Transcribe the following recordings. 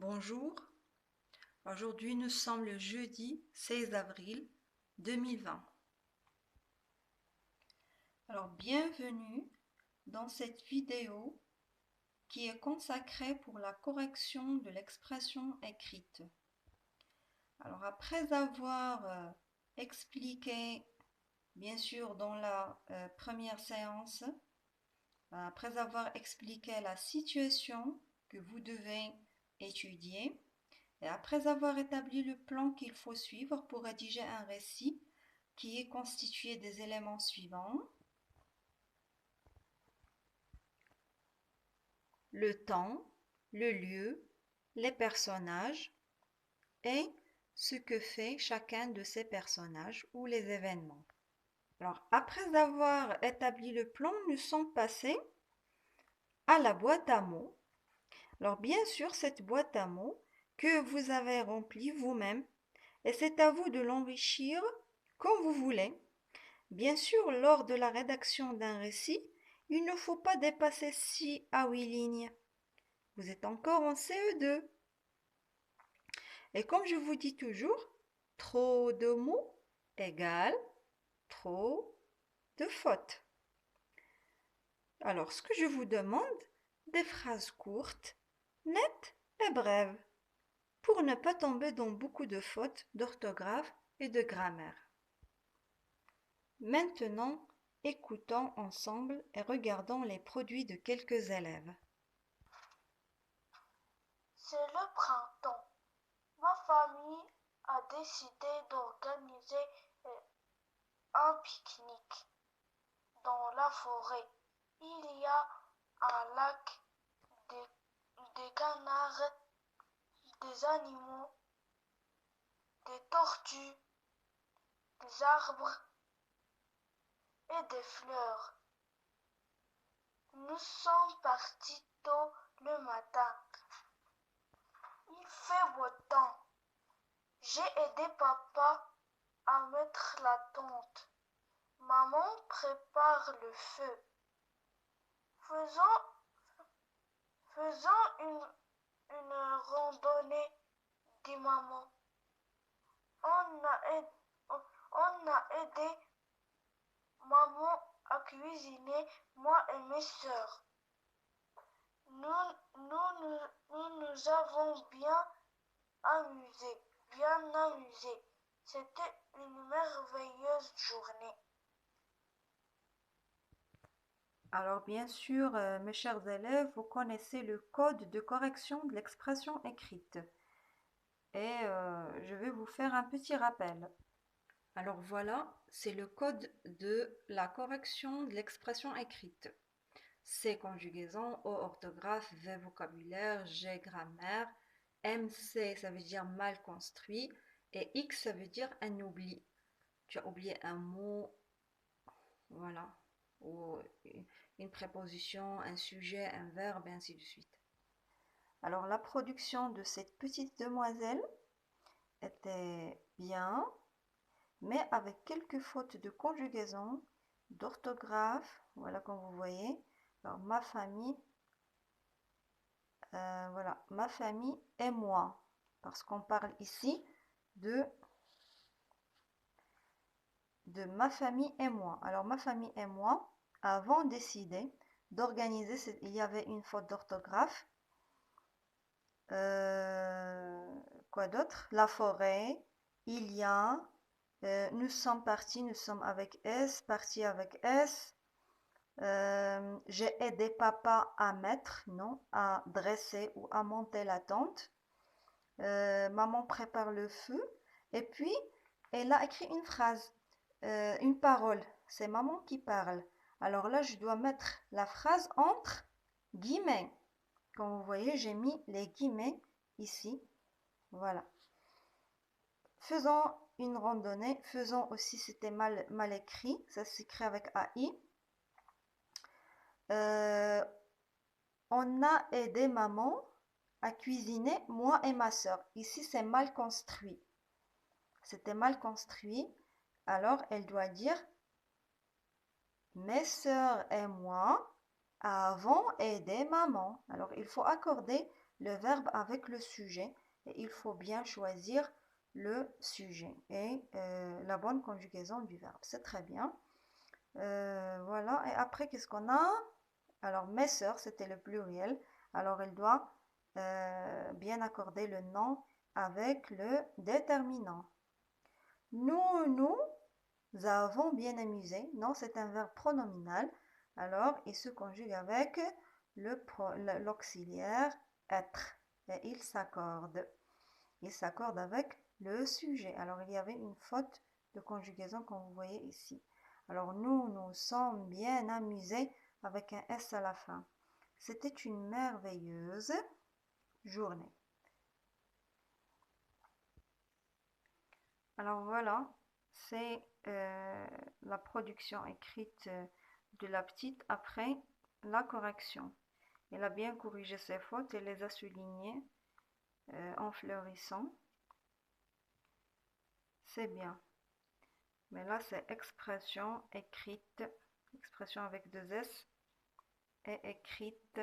Bonjour, aujourd'hui nous sommes le jeudi 16 avril 2020. Alors bienvenue dans cette vidéo qui est consacrée pour la correction de l'expression écrite. Alors après avoir expliqué bien sûr dans la première séance, après avoir expliqué la situation que vous devez étudier, et après avoir établi le plan qu'il faut suivre pour rédiger un récit qui est constitué des éléments suivants: le temps, le lieu, les personnages et ce que fait chacun de ces personnages ou les événements. Alors, après avoir établi le plan, nous sommes passés à la boîte à mots. Alors, bien sûr, cette boîte à mots que vous avez remplie vous-même, et c'est à vous de l'enrichir comme vous voulez. Bien sûr, lors de la rédaction d'un récit, il ne faut pas dépasser 6 à 8 lignes. Vous êtes encore en CE2. Et comme je vous dis toujours, trop de mots égale trop de fautes. Alors, ce que je vous demande, des phrases courtes, nettes et brèves, pour ne pas tomber dans beaucoup de fautes d'orthographe et de grammaire. Maintenant, écoutons ensemble et regardons les produits de quelques élèves. C'est le printemps. Ma famille a décidé d'organiser un pique-nique dans la forêt. Il y a un lac, des canards, des animaux, des tortues, des arbres et des fleurs. Nous sommes partis tôt le matin. Il fait beau temps. J'ai aidé papa à mettre la tente. Maman prépare le feu. Faisons, faisons une randonnée, dit maman. On a aidé maman à cuisiner, moi et mes sœurs. Nous avons bien amusé. C'était une merveilleuse journée. Alors bien sûr, mes chers élèves, vous connaissez le code de correction de l'expression écrite. Et je vais vous faire un petit rappel. Alors voilà, c'est le code de la correction de l'expression écrite. C, conjugaison; O, orthographe; V, vocabulaire; G, grammaire; MC, ça veut dire mal construit; et X, ça veut dire un oubli. Tu as oublié un mot, voilà, ou une préposition, un sujet, un verbe, et ainsi de suite. Alors la production de cette petite demoiselle était bien, mais avec quelques fautes de conjugaison, d'orthographe, voilà comme vous voyez. Alors ma famille, voilà, ma famille et moi, parce qu'on parle ici de ma famille et moi. Alors ma famille et moi avons décidé d'organiser, il y avait une faute d'orthographe. Quoi d'autre? La forêt, il y a, nous sommes partis, nous sommes avec S, partis avec S. J'ai aidé papa à mettre, non, à dresser ou à monter la tente. Maman prépare le feu. Et puis, elle a écrit une phrase, une parole. C'est maman qui parle. Alors là, je dois mettre la phrase entre guillemets. Comme vous voyez, j'ai mis les guillemets ici. Voilà. Faisons une randonnée. Faisons aussi, c'était mal écrit. Ça s'écrit avec AI. On a aidé maman à cuisiner, moi et ma soeur. Ici, c'est mal construit. C'était mal construit. Alors, elle doit dire: mes soeurs et moi avons aidé maman. Alors, il faut accorder le verbe avec le sujet et il faut bien choisir le sujet et la bonne conjugaison du verbe. C'est très bien. Voilà. Et après, qu'est-ce qu'on a? Alors, mes sœurs, c'était le pluriel. Alors, elle doit bien accorder le nom avec le déterminant. Nous avons bien amusé. Non, c'est un verbe pronominal. Alors, il se conjugue avec l'auxiliaire être. Et il s'accorde. Il s'accorde avec le sujet. Alors, il y avait une faute de conjugaison comme vous voyez ici. Alors, nous sommes bien amusés avec un S à la fin. C'était une merveilleuse journée. Alors voilà, c'est la production écrite de la petite après la correction. Elle a bien corrigé ses fautes et les a soulignées en fleurissant. C'est bien. Mais là, c'est expression écrite, expression avec deux S et écrite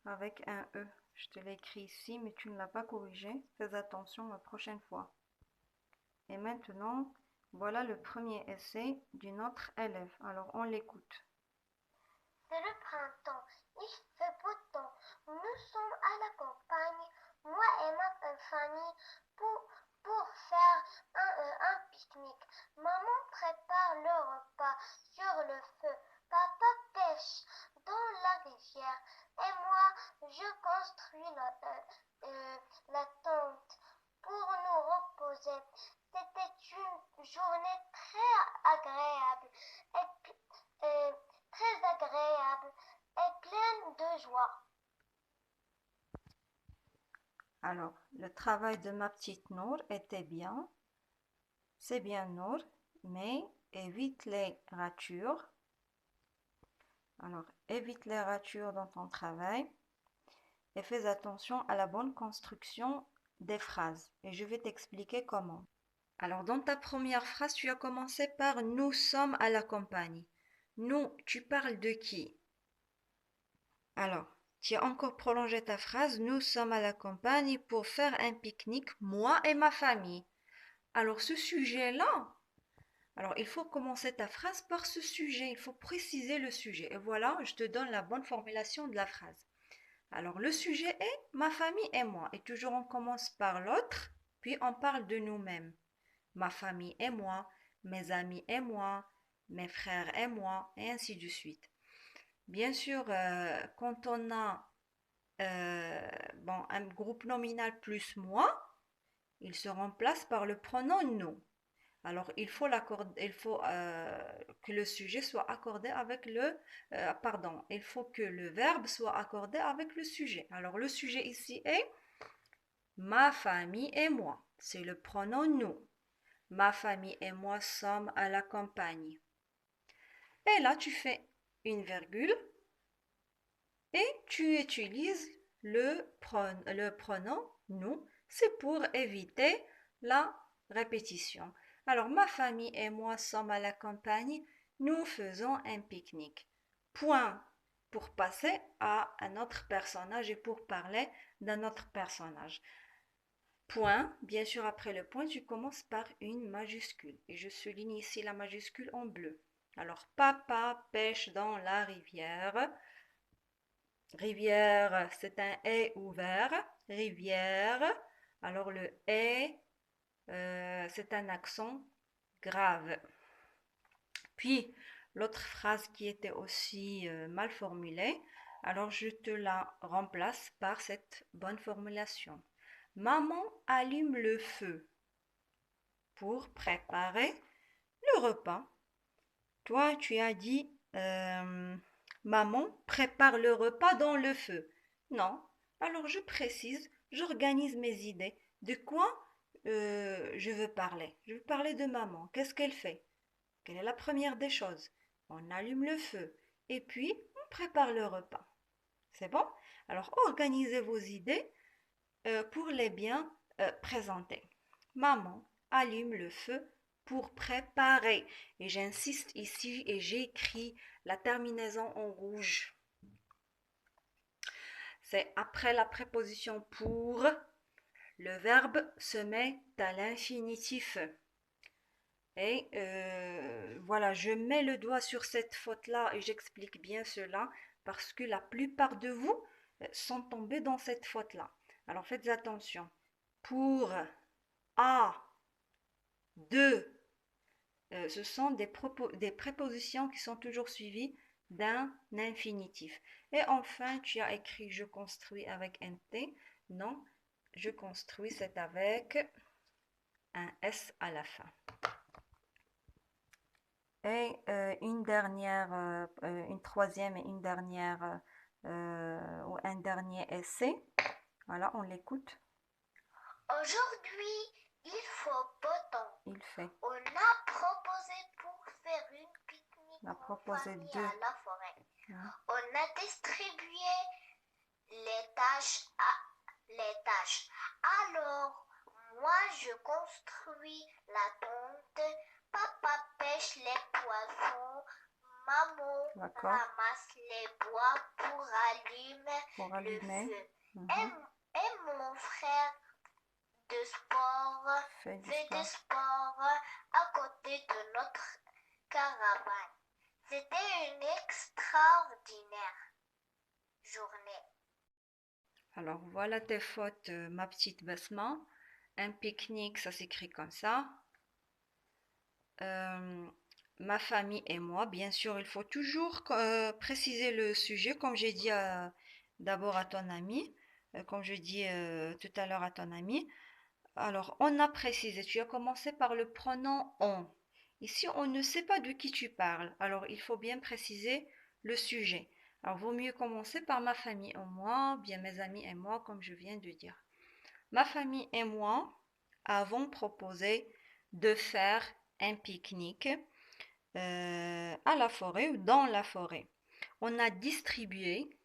avec un E. Je te l'ai écrit ici, mais tu ne l'as pas corrigé. Fais attention la prochaine fois. Et maintenant, voilà le premier essai d'une autre élève. Alors, on l'écoute. C'est le printemps, il fait beau temps. Nous sommes à la campagne, moi et ma famille, pour faire un pique-nique. Maman prépare le repas sur le feu. Papa pêche dans la rivière. Et moi, je construis la tente pour nous reposer. C'était une journée très agréable très agréable et pleine de joie. Alors, le travail de ma petite Nour était bien. C'est bien Nour, mais évite les ratures. Alors, évite les ratures dans ton travail et fais attention à la bonne construction des phrases. Et je vais t'expliquer comment. Alors, dans ta première phrase, tu as commencé par nous sommes à la campagne. Nous, tu parles de qui? Alors, tu as encore prolongé ta phrase. Nous sommes à la campagne pour faire un pique-nique, moi et ma famille. Alors, ce sujet-là, alors il faut commencer ta phrase par ce sujet. Il faut préciser le sujet. Et voilà, je te donne la bonne formulation de la phrase. Alors, le sujet est ma famille et moi. Et toujours, on commence par l'autre, puis on parle de nous-mêmes. Ma famille et moi, mes amis et moi, mes frères et moi, et ainsi de suite. Bien sûr, quand on a un groupe nominal plus moi, il se remplace par le pronom nous. Alors, il faut que le sujet soit accordé avec il faut que le verbe soit accordé avec le sujet. Alors, le sujet ici est ma famille et moi. C'est le pronom nous. Ma famille et moi sommes à la campagne. Et là, tu fais une virgule et tu utilises le pronom nous. C'est pour éviter la répétition. Alors, ma famille et moi sommes à la campagne. Nous faisons un pique-nique. Point pour passer à un autre personnage et pour parler d'un autre personnage. Point, bien sûr, après le point, tu commences par une majuscule. Et je souligne ici la majuscule en bleu. Alors, papa pêche dans la rivière. Rivière, c'est un « ouvert. Rivière. Alors, le « c'est un accent grave. Puis, l'autre phrase qui était aussi mal formulée, alors je te la remplace par cette bonne formulation. Maman allume le feu pour préparer le repas. Toi, tu as dit maman prépare le repas dans le feu. Non. Alors je précise, j'organise mes idées. De quoi je veux parler? Je veux parler de maman. Qu'est-ce qu'elle fait? Quelle est la première des choses? On allume le feu et puis on prépare le repas. C'est bon? Alors organisez vos idées pour les bien présenter. Maman allume le feu pour préparer. Et j'insiste ici et j'écris la terminaison en rouge. c'est après la préposition pour, le verbe se met à l'infinitif. Et voilà, je mets le doigt sur cette faute-là et j'explique bien cela parce que la plupart de vous sont tombés dans cette faute-là. Alors faites attention. Pour, à, de, ce sont des prépositions qui sont toujours suivies d'un infinitif. Et enfin, tu as écrit je construis avec un T. Non, je construis, c'est avec un S à la fin. Et une troisième et une dernière ou un dernier essai. Voilà, on l'écoute. Aujourd'hui, il faut beau temps. Il fait. On a proposé pour faire une pique-nique en famille à la forêt. On a distribué les tâches. Alors, moi, je construis la tente. Papa pêche les poissons. Maman ramasse les bois pour allumer le feu. Et mon frère de sport fait du sport à côté de notre caravane. C'était une extraordinaire journée. Alors voilà tes fautes, ma petite Basma. Un pique-nique, ça s'écrit comme ça. Ma famille et moi, bien sûr, il faut toujours préciser le sujet, comme j'ai dit d'abord à ton ami, comme je dis tout à l'heure à ton ami. Alors, on a précisé, tu as commencé par le pronom on. Ici, on ne sait pas de qui tu parles, alors il faut bien préciser le sujet. Alors, vaut mieux commencer par ma famille et moi, bien mes amis et moi, comme je viens de dire. Ma famille et moi avons proposé de faire un pique-nique à la forêt ou dans la forêt. On a distribué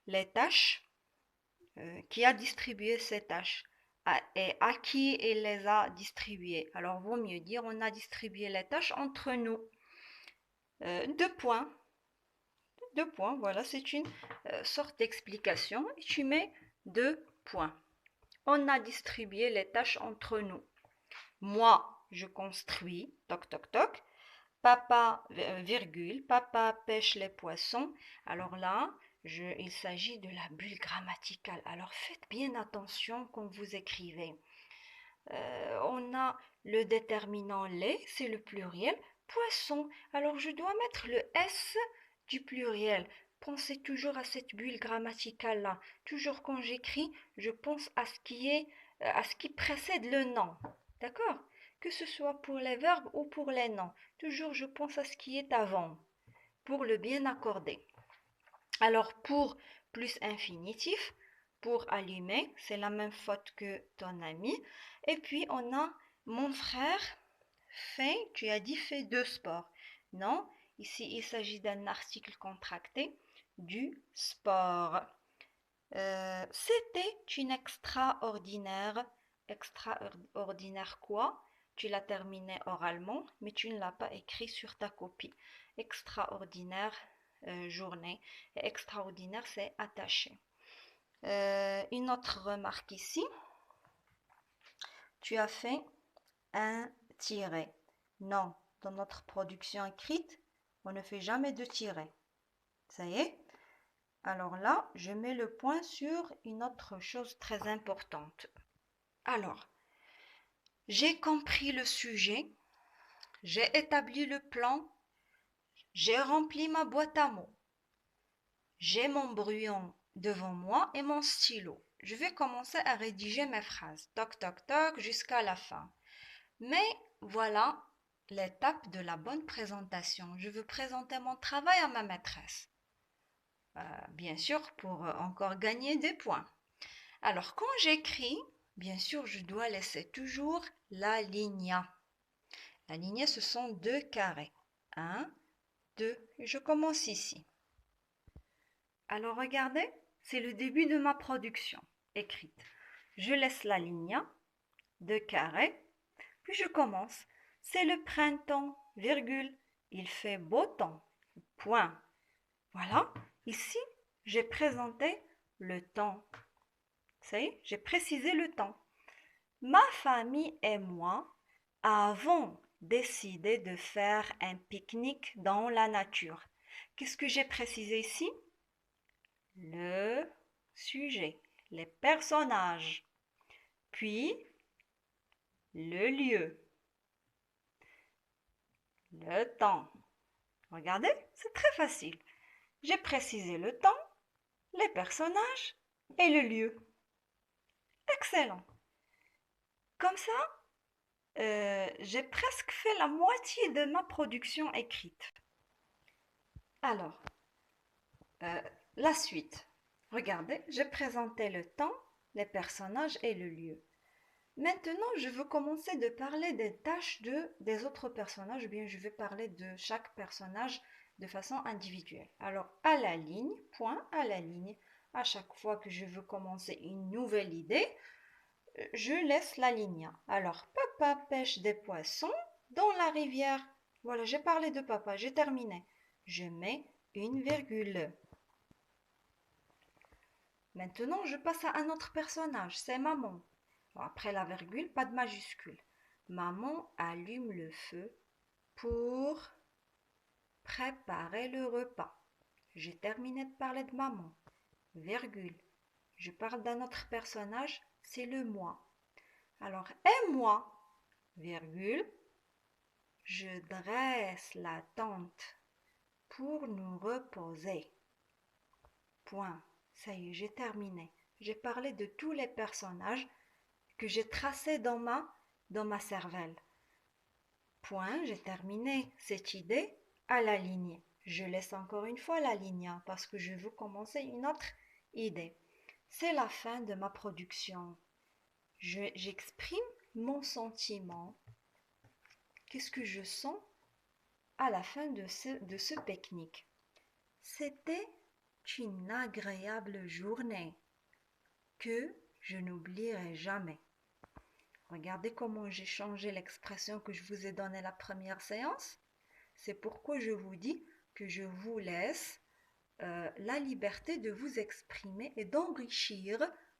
les tâches. Qui a distribué ces tâches et à qui il les a distribuées. Alors, vaut mieux dire on a distribué les tâches entre nous. Deux points. Deux points, voilà, c'est une sorte d'explication. Et tu mets 2 points. On a distribué les tâches entre nous. Moi, je construis, toc toc toc. Papa, virgule, papa pêche les poissons. Alors là, il s'agit de la bulle grammaticale. Alors faites bien attention quand vous écrivez. On a le déterminant les, c'est le pluriel. Poisson, alors je dois mettre le S du pluriel. Pensez toujours à cette bulle grammaticale-là. Toujours quand j'écris, je pense à ce qui précède le nom. D'accord? Que ce soit pour les verbes ou pour les noms. Toujours je pense à ce qui est avant, pour le bien accorder. Alors pour plus infinitif, pour allumer, c'est la même faute que ton ami. Et puis on a mon frère fait, tu as dit fait de sport. Non, ici il s'agit d'un article contracté, du sport. C'était une extraordinaire quoi? Tu l'as terminé oralement, mais tu ne l'as pas écrit sur ta copie. Extraordinaire journée. Et extraordinaire, c'est attaché. Une autre remarque ici. Tu as fait un tiret. Non, dans notre production écrite, on ne fait jamais de tiret. Ça y est? Alors là, je mets le point sur une autre chose très importante. Alors, j'ai compris le sujet, j'ai établi le plan, j'ai rempli ma boîte à mots, j'ai mon brouillon devant moi et mon stylo. Je vais commencer à rédiger mes phrases, toc toc toc, jusqu'à la fin. Mais voilà l'étape de la bonne présentation. Je veux présenter mon travail à ma maîtresse. Bien sûr, pour encore gagner des points. Alors, quand j'écris, bien sûr, je dois laisser toujours la ligne. La ligne, ce sont 2 carrés. 1, 2, je commence ici. Alors, regardez, c'est le début de ma production écrite. Je laisse la ligne, 2 carrés, puis je commence. C'est le printemps, virgule, il fait beau temps, point. Voilà, ici, j'ai présenté le temps. Ça y est, j'ai précisé le temps. Ma famille et moi avons décidé de faire un pique-nique dans la nature. Qu'est-ce que j'ai précisé ici? Le sujet, les personnages, puis le lieu, le temps. Regardez, c'est très facile. J'ai précisé le temps, les personnages et le lieu. Excellent. Comme ça, j'ai presque fait la moitié de ma production écrite. Alors, euh, la suite. Regardez, j'ai présenté le temps, les personnages et le lieu. Maintenant, je veux commencer de parler des tâches des autres personnages, ou bien je vais parler de chaque personnage de façon individuelle. Alors, à la ligne, point à la ligne, à chaque fois que je veux commencer une nouvelle idée, je laisse la ligne. Alors, papa pêche des poissons dans la rivière. Voilà, j'ai parlé de papa, j'ai terminé. Je mets une virgule. Maintenant, je passe à un autre personnage, c'est maman. Après la virgule, pas de majuscule. Maman allume le feu pour préparer le repas. J'ai terminé de parler de maman. Virgule. Je parle d'un autre personnage, c'est le moi. Alors, et moi, virgule, je dresse la tente pour nous reposer. Point. Ça y est, j'ai terminé. J'ai parlé de tous les personnages que j'ai tracés dans ma cervelle. Point, j'ai terminé cette idée à la ligne. Je laisse encore une fois la ligne parce que je veux commencer une autre idée. C'est la fin de ma production. J'exprime mon sentiment. Qu'est-ce que je sens à la fin de ce pique-nique? C'était une agréable journée que je n'oublierai jamais. Regardez comment j'ai changé l'expression que je vous ai donnée la première séance. C'est pourquoi je vous dis que je vous laisse la liberté de vous exprimer et d'enrichir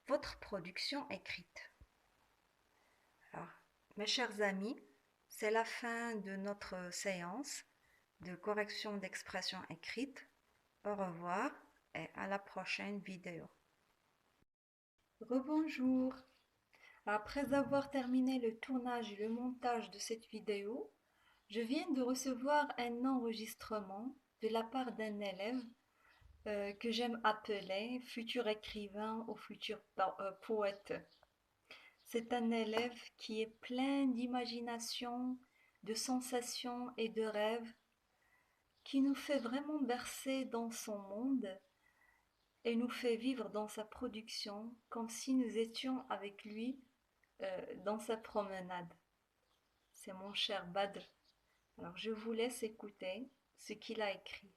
votre production écrite. Alors, mes chers amis, c'est la fin de notre séance de correction d'expression écrite. Au revoir et à la prochaine vidéo. Rebonjour. Après avoir terminé le tournage et le montage de cette vidéo, je viens de recevoir un enregistrement de la part d'un élève que j'aime appeler futur écrivain ou futur poète. C'est un élève qui est plein d'imagination, de sensations et de rêves, qui nous fait vraiment bercer dans son monde et nous fait vivre dans sa production comme si nous étions avec lui dans sa promenade. C'est mon cher Badr. Alors je vous laisse écouter ce qu'il a écrit.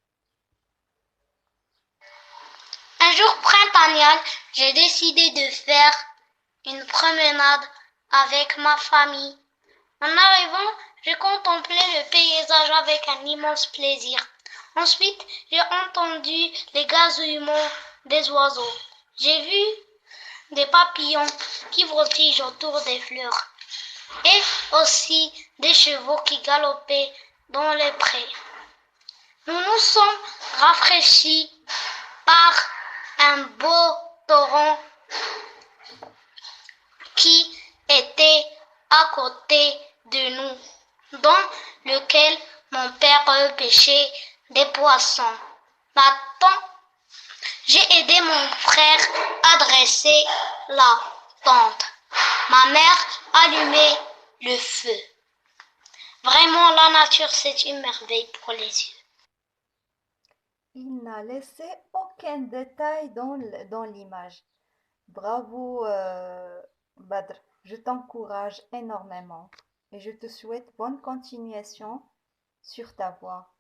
Un jour printanial, j'ai décidé de faire une promenade avec ma famille. En arrivant, j'ai contemplé le paysage avec un immense plaisir. Ensuite, j'ai entendu les gazouillements des oiseaux. J'ai vu des papillons qui voltigent autour des fleurs et aussi des chevaux qui galopaient dans les prés. Nous nous sommes rafraîchis par un beau torrent qui était à côté de nous, dans lequel mon père pêchait des poissons. Maintenant, j'ai aidé mon frère à dresser la tente. Ma mère allumait le feu. Vraiment, la nature, c'est une merveille pour les yeux. Il n'a laissé aucun détail dans l'image. Bravo Badr, je t'encourage énormément et je te souhaite bonne continuation sur ta voie.